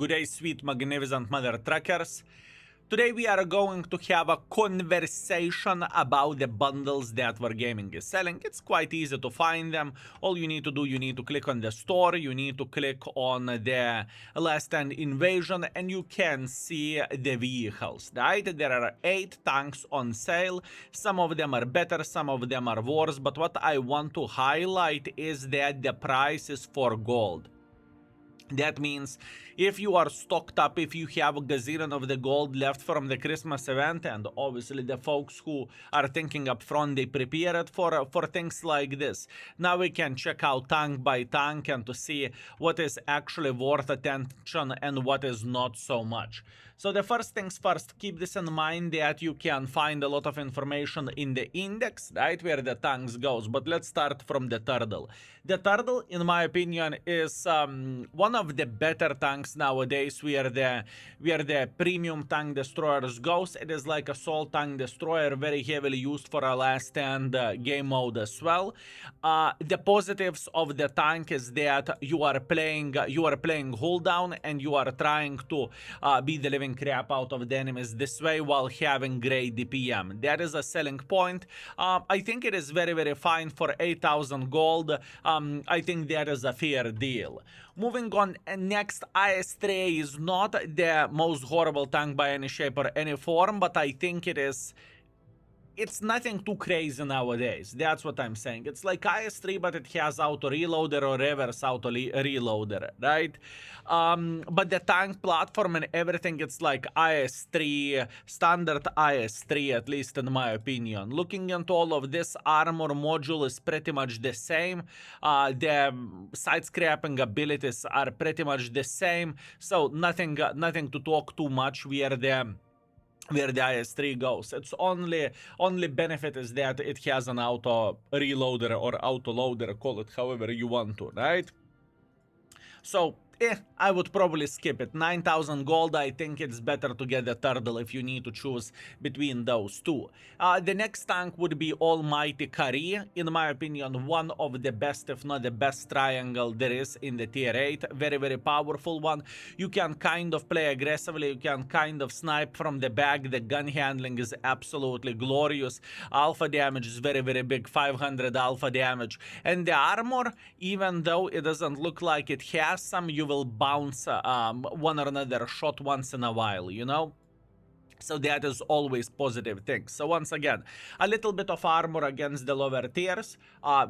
Good day, sweet, magnificent mother truckers. Today we are going to have a conversation about the bundles that Wargaming is selling. It's quite easy to find them. All you need to do, you need to click on the store, you need to click on the Last Stand Invasion, and you can see the vehicles, right? There are 8 tanks on sale. Some of them are better, some of them are worse, but what I want to highlight is that the price is for gold. That means if you are stocked up, if you have a gazillion of the gold left from the Christmas event, and obviously the folks who are thinking up front, they prepare it for things like this. Now we can check out tank by tank and to see what is actually worth attention and what is not so much. So the first things first, keep this in mind that you can find a lot of information in the index, right, where the tanks goes. But let's start from the turtle. The turtle, in my opinion, is one of the better tanks nowadays where the premium tank destroyers goes. It is like a assault tank destroyer, very heavily used for a last stand game mode as well. The positives of the tank is that you are playing hold down and you are trying to beat the living crap out of the enemies this way while having great DPM. That is a selling point. I think it is very, very fine for 8,000 gold. I think that is a fair deal. Moving on, next, IS-3A is not the most horrible tank by any shape or any form, but I think it's nothing too crazy nowadays. That's what I'm saying. It's like IS-3, but it has auto reloader or reverse auto reloader, right? But the tank platform and everything, it's like IS-3, standard IS-3, at least in my opinion. Looking into all of this, armor module is pretty much the same. The side scrapping abilities are pretty much the same. So nothing to talk too much where the IS-3 goes. Its only benefit is that it has an auto reloader or auto loader, call it however you want to, right? So I would probably skip it. 9,000 gold, I think it's better to get the turtle if you need to choose between those two. The next tank would be Almighty Kari. In my opinion, one of the best, if not the best triangle there is in the tier 8. Very, very powerful one. You can kind of play aggressively, you can kind of snipe from the back. The gun handling is absolutely glorious. Alpha damage is very, very big, 500 alpha damage. And the armor, even though it doesn't look like it has some, you will bounce one or another shot once in a while, you know? So that is always positive things. So once again, a little bit of armor against the lower tiers,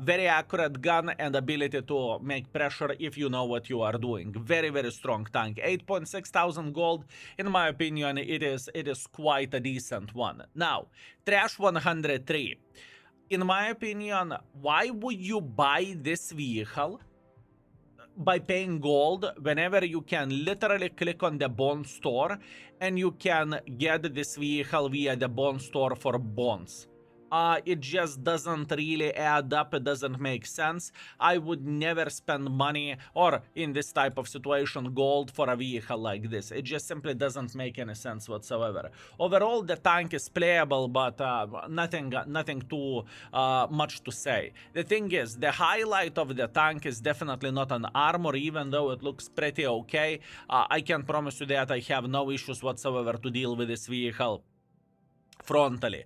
very accurate gun and ability to make pressure if you know what you are doing. Very, very strong tank. 8.6 thousand gold, in my opinion, it is quite a decent one. Now, Trash 103. In my opinion, why would you buy this vehicle by paying gold whenever you can literally click on the bond store and you can get this vehicle via the bond store for bonds? It just doesn't really add up. It doesn't make sense. I would never spend money, or in this type of situation, gold for a vehicle like this. It just simply doesn't make any sense whatsoever. Overall, the tank is playable, but nothing too much to say. The thing is, the highlight of the tank is definitely not an armor, even though it looks pretty okay. I can promise you that I have no issues whatsoever to deal with this vehicle frontally.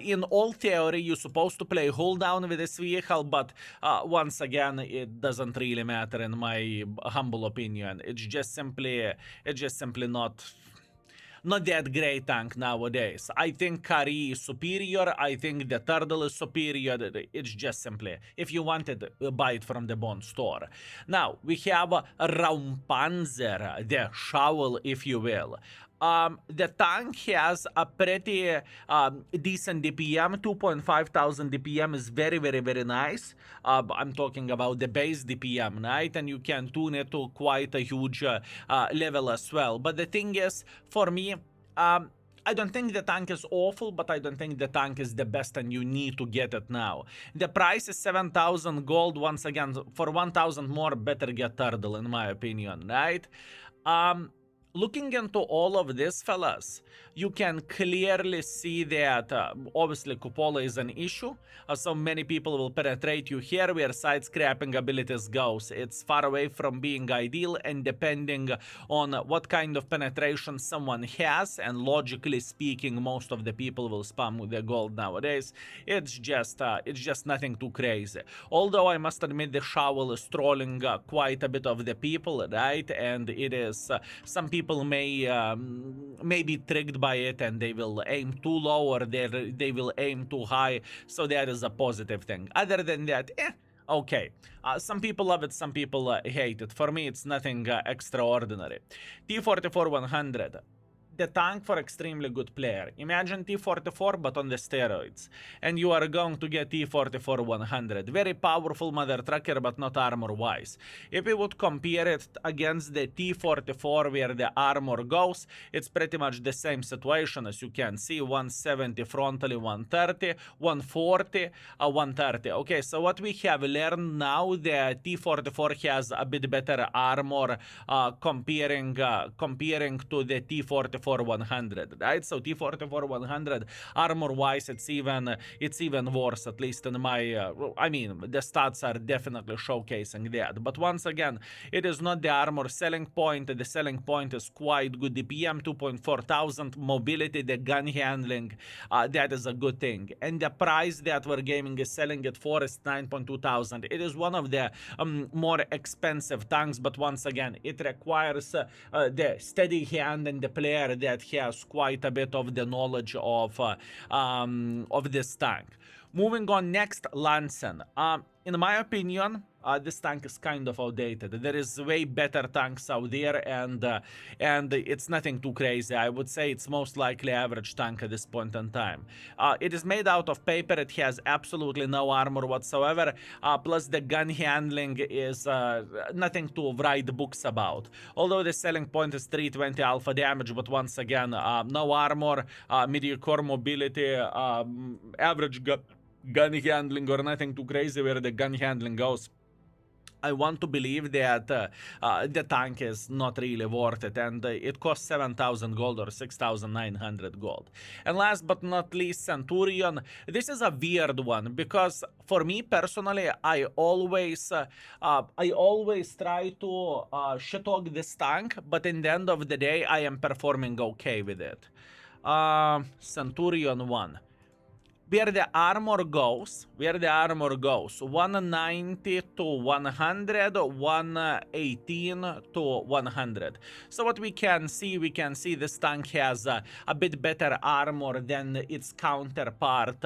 In all theory, you're supposed to play hold down with this vehicle, but once again, it doesn't really matter in my humble opinion. It's just simply not that great tank nowadays. I think Kari is superior. I think the turtle is superior. It's just simply, if you wanted, buy it from the bond store. Now, we have Raumpanzer, the shovel, if you will. The tank has a pretty decent DPM. 2.5 thousand DPM is very, very, very nice. I'm talking about the base DPM, right? And you can tune it to quite a huge level as well. But the thing is, for me, I don't think the tank is awful, but I don't think the tank is the best and you need to get it now. The price is 7,000 gold. Once again, for 1,000 more, better get turtle in my opinion, right? looking into all of this, fellas, you can clearly see that obviously cupola is an issue. So many people will penetrate you here where side scrapping abilities goes. It's far away from being ideal, and depending on what kind of penetration someone has, and logically speaking, most of the people will spam with the gold nowadays. It's just nothing too crazy. Although I must admit the shovel is trolling quite a bit of the people, right? And it is some people may be tricked by it, and they will aim too low, or they will aim too high. So that is a positive thing. Other than that, okay. Some people love it, some people hate it. For me, it's nothing extraordinary. T-44-100. The tank for extremely good player. Imagine T-44 but on the steroids. And you are going to get T-44-100. Very powerful mother trucker but not armor wise. If we would compare it against the T-44 where the armor goes, it's pretty much the same situation as you can see. 170 frontally, 130, 140, 130. Okay, so what we have learned now, the T-44 has a bit better armor comparing to the T-44 100, right? So T-44 100 armor wise, it's even worse, at least in my I mean, the stats are definitely showcasing that. But once again, it is not the armor selling point. The selling point is quite good. DPM 2.4 thousand, mobility, the gun handling, that is a good thing. And the price that Wargaming is selling it for is 9.2 thousand. It is one of the more expensive tanks, but once again, it requires the steady hand and the player that has quite a bit of the knowledge of this tank. Moving on, next, Lansen. In my opinion, this tank is kind of outdated. There is way better tanks out there, and it's nothing too crazy. I would say it's most likely average tank at this point in time. It is made out of paper. It has absolutely no armor whatsoever. Plus, the gun handling is nothing to write books about. Although the selling point is 320 alpha damage, but once again, no armor, mediocre mobility, average gun handling, or nothing too crazy where the gun handling goes. I want to believe that the tank is not really worth it, and it costs 7,000 gold or 6,900 gold. And last but not least, Centurion. This is a weird one because for me personally, I always try to shit talk this tank, but in the end of the day, I am performing okay with it. Centurion 1. Where the armor goes, 190 to 100, 118 to 100. So what we can see this tank has a bit better armor than its counterpart,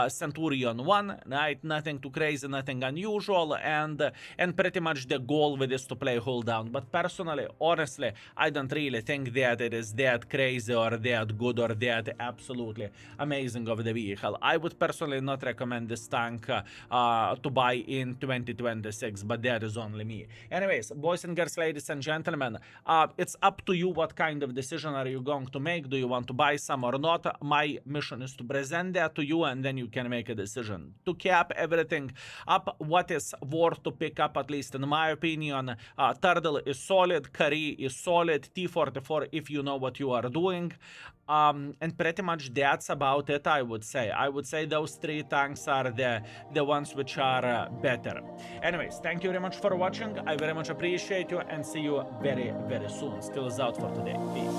Centurion 1, right? Nothing too crazy, nothing unusual, and pretty much the goal with this to play hold down. But personally, honestly, I don't really think that it is that crazy or that good or that absolutely amazing of the vehicle. I would personally not recommend this tank to buy in 2026, but that is only me. Anyways, boys and girls, ladies and gentlemen, it's up to you what kind of decision are you going to make. Do you want to buy some or not? My mission is to present that to you, and then you can make a decision. To cap everything up, what is worth to pick up, at least in my opinion, Turtle is solid, Curry is solid, T-44 if you know what you are doing. And pretty much that's about it, I would say. I would say those three tanks are the ones which are better. Anyways, thank you very much for watching. I very much appreciate you, and see you very, very soon. Skills out for today. Peace.